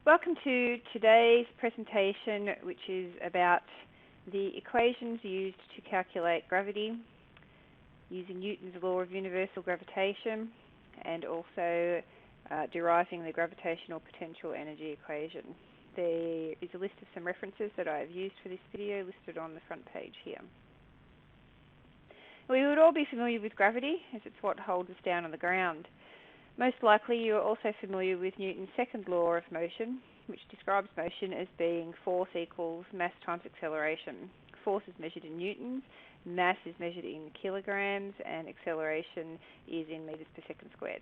Welcome to today's presentation, which is about the equations used to calculate gravity using Newton's law of universal gravitation and also deriving the gravitational potential energy equation. There is a list of some references that I have used for this video listed on the front page here. We would all be familiar with gravity as it's what holds us down on the ground. Most likely you are also familiar with Newton's second law of motion, which describes motion as being force equals mass times acceleration. Force is measured in newtons, mass is measured in kilograms, and acceleration is in meters per second squared.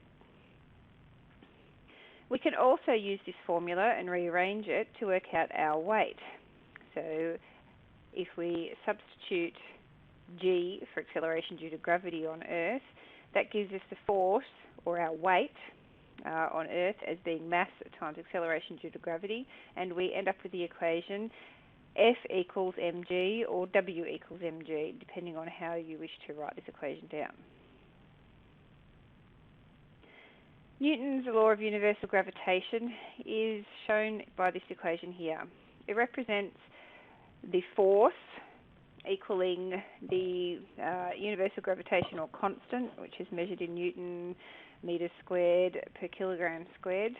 We can also use this formula and rearrange it to work out our weight. So if we substitute g for acceleration due to gravity on Earth, that gives us the force, or our weight, on Earth as being mass times acceleration due to gravity, and we end up with the equation F equals mg or W equals mg, depending on how you wish to write this equation down. Newton's law of universal gravitation is shown by this equation here. It represents the force equaling the universal gravitational constant, which is measured in Newton meters squared per kilogram squared,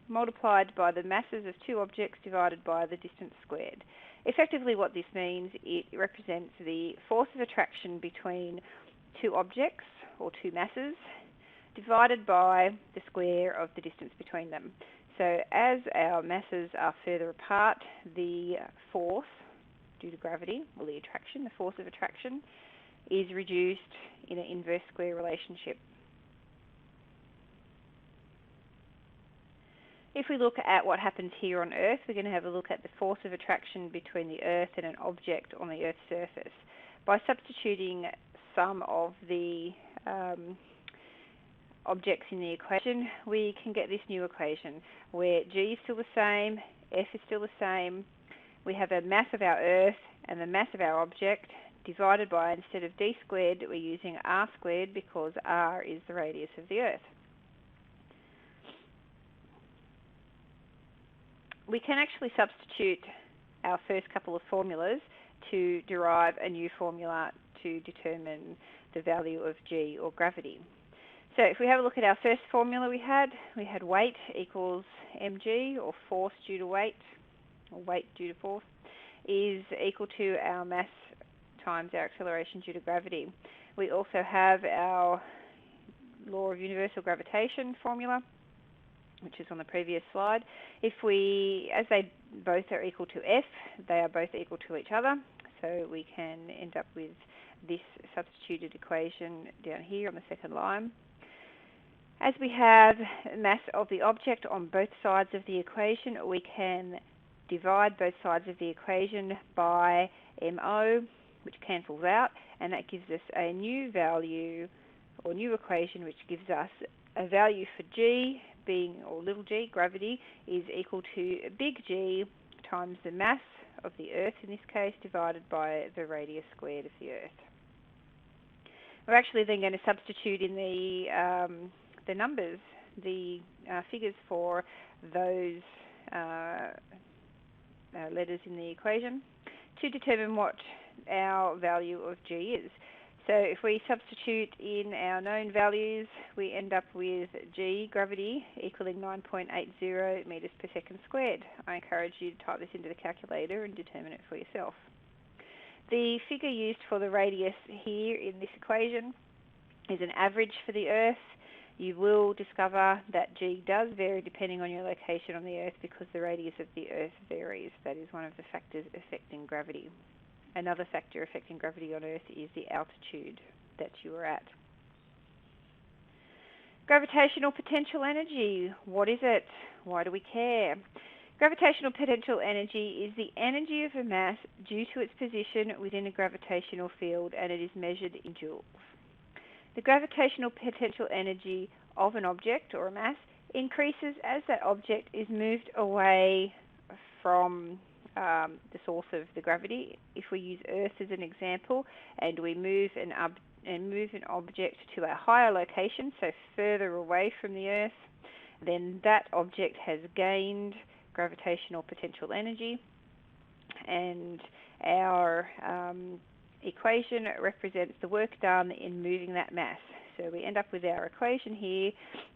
multiplied by the masses of two objects divided by the distance squared. Effectively what this means, it represents the force of attraction between two objects, or two masses, divided by the square of the distance between them. So as our masses are further apart, the force due to gravity, or the attraction, the force of attraction, is reduced in an inverse square relationship. If we look at what happens here on Earth, we're going to have a look at the force of attraction between the Earth and an object on the Earth's surface. By substituting some of the objects in the equation, we can get this new equation where g is still the same, f is still the same. We have a mass of our Earth and the mass of our object divided by, instead of d squared, we're using r squared because r is the radius of the Earth. We can actually substitute our first couple of formulas to derive a new formula to determine the value of g, or gravity. So if we have a look at our first formula we had weight equals mg, or force due to weight, or weight due to force, is equal to our mass times our acceleration due to gravity. We also have our law of universal gravitation formula, which is on the previous slide. If we, as they both are equal to F, they are both equal to each other, so we can end up with this substituted equation down here on the second line. As we have mass of the object on both sides of the equation, we can divide both sides of the equation by MO, which cancels out, and that gives us a new value, or new equation, which gives us a value for g being, or little g, gravity, is equal to big G times the mass of the Earth in this case, divided by the radius squared of the Earth. We're actually then going to substitute in the numbers, the figures for those letters in the equation to determine what our value of g is. So if we substitute in our known values, we end up with g, gravity, equaling 9.80 meters per second squared. I encourage you to type this into the calculator and determine it for yourself. The figure used for the radius here in this equation is an average for the Earth. You will discover that g does vary depending on your location on the Earth because the radius of the Earth varies. That is one of the factors affecting gravity. Another factor affecting gravity on Earth is the altitude that you are at. Gravitational potential energy. What is it? Why do we care? Gravitational potential energy is the energy of a mass due to its position within a gravitational field, and it is measured in joules. The gravitational potential energy of an object, or a mass, increases as that object is moved away from the source of the gravity. If we use Earth as an example, and we move an object to a higher location, so further away from the Earth, then that object has gained gravitational potential energy, and our equation represents the work done in moving that mass. So we end up with our equation here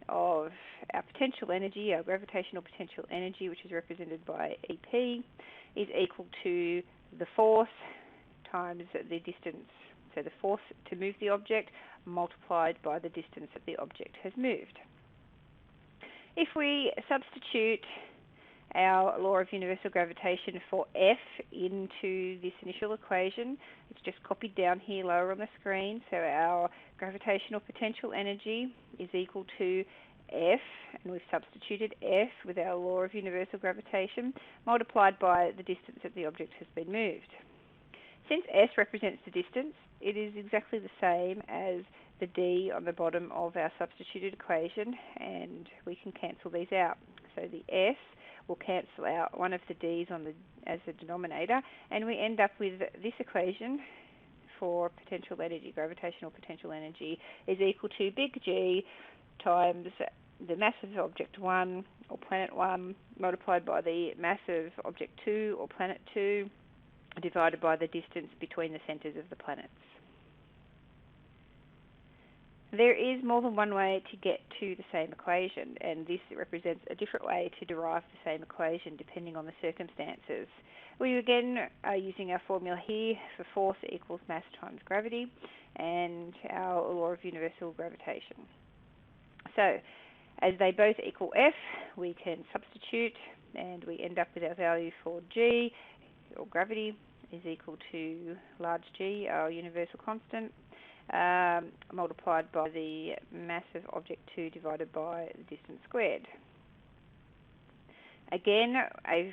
of our potential energy, our gravitational potential energy, which is represented by EP, is equal to the force times the distance. So the force to move the object multiplied by the distance that the object has moved. If we substitute our law of universal gravitation for F into this initial equation, it's just copied down here lower on the screen. So our gravitational potential energy is equal to F, and we've substituted F with our law of universal gravitation multiplied by the distance that the object has been moved. Since S represents the distance, it is exactly the same as the D on the bottom of our substituted equation, and we can cancel these out. So the S will cancel out one of the D's as the denominator, and we end up with this equation for potential energy, gravitational potential energy, is equal to big G times the mass of object 1 or planet 1 multiplied by the mass of object 2 or planet 2 divided by the distance between the centres of the planets. There is more than one way to get to the same equation, and this represents a different way to derive the same equation depending on the circumstances. We again are using our formula here for force equals mass times gravity and our law of universal gravitation. So as they both equal F, we can substitute and we end up with our value for G, or gravity, is equal to large G, our universal constant, multiplied by the mass of object 2 divided by the distance squared. Again, a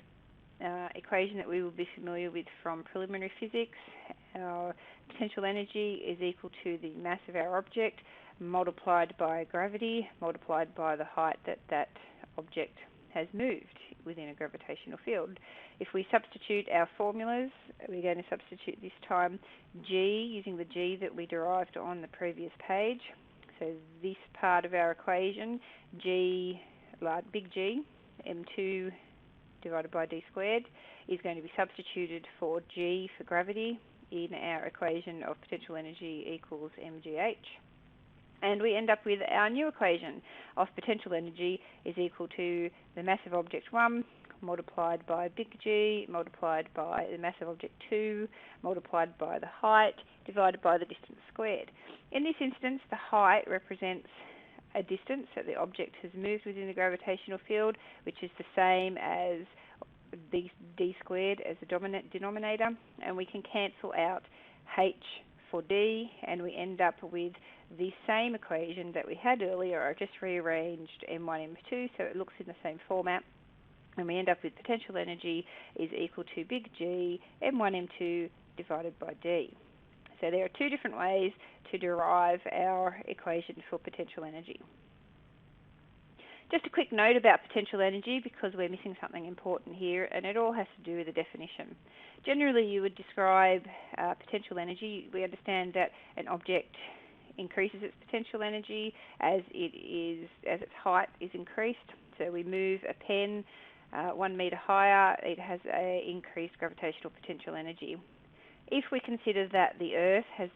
equation that we will be familiar with from preliminary physics. Our potential energy is equal to the mass of our object multiplied by gravity multiplied by the height that that object has moved within a gravitational field. If we substitute our formulas, we're going to substitute this time G using the G that we derived on the previous page. So this part of our equation, G, big G, M2 divided by D squared, is going to be substituted for G for gravity in our equation of potential energy equals mgh. And we end up with our new equation of potential energy is equal to the mass of object 1 multiplied by big G multiplied by the mass of object 2 multiplied by the height divided by the distance squared. In this instance, the height represents a distance that the object has moved within the gravitational field, which is the same as D squared as the denominator, and we can cancel out H for D, and we end up with the same equation that we had earlier. I've just rearranged M1, M2 so it looks in the same format, and we end up with potential energy is equal to big G M1, M2 divided by D. So there are two different ways to derive our equation for potential energy. Just a quick note about potential energy, because we're missing something important here, and it all has to do with the definition. Generally, you would describe potential energy. We understand that an object increases its potential energy as its height is increased. So we move a pen 1 metre higher, it has an increased gravitational potential energy. If we consider that the Earth has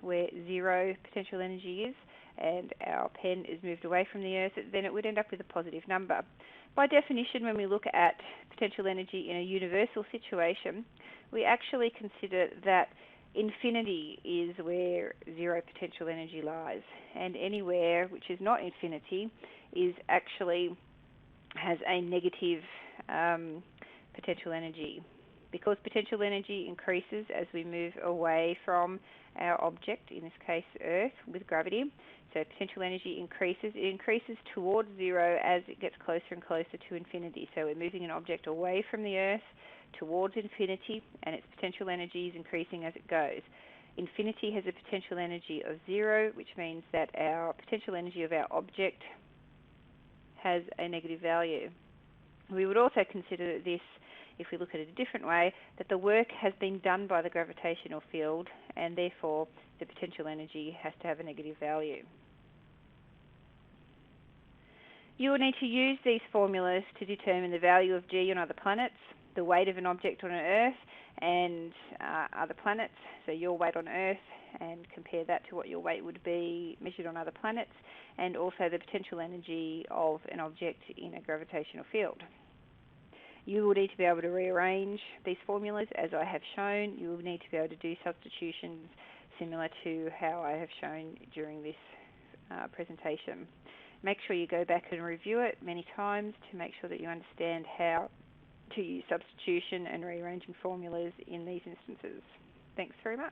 where zero potential energy is, and our pen is moved away from the Earth, then it would end up with a positive number. By definition, when we look at potential energy in a universal situation, we actually consider that infinity is where zero potential energy lies, and anywhere which is not infinity is actually has a negative potential energy. Because potential energy increases as we move away from our object, in this case Earth, with gravity. So potential energy increases. It increases towards zero as it gets closer and closer to infinity. So we're moving an object away from the Earth towards infinity, and its potential energy is increasing as it goes. Infinity has a potential energy of zero, which means that our potential energy of our object has a negative value. We would also consider this, if we look at it a different way, that the work has been done by the gravitational field, and therefore the potential energy has to have a negative value. You will need to use these formulas to determine the value of G on other planets, the weight of an object on an Earth and other planets, so your weight on Earth, and compare that to what your weight would be measured on other planets, and also the potential energy of an object in a gravitational field. You will need to be able to rearrange these formulas as I have shown. You will need to be able to do substitutions similar to how I have shown during this presentation. Make sure you go back and review it many times to make sure that you understand how to use substitution and rearranging formulas in these instances. Thanks very much.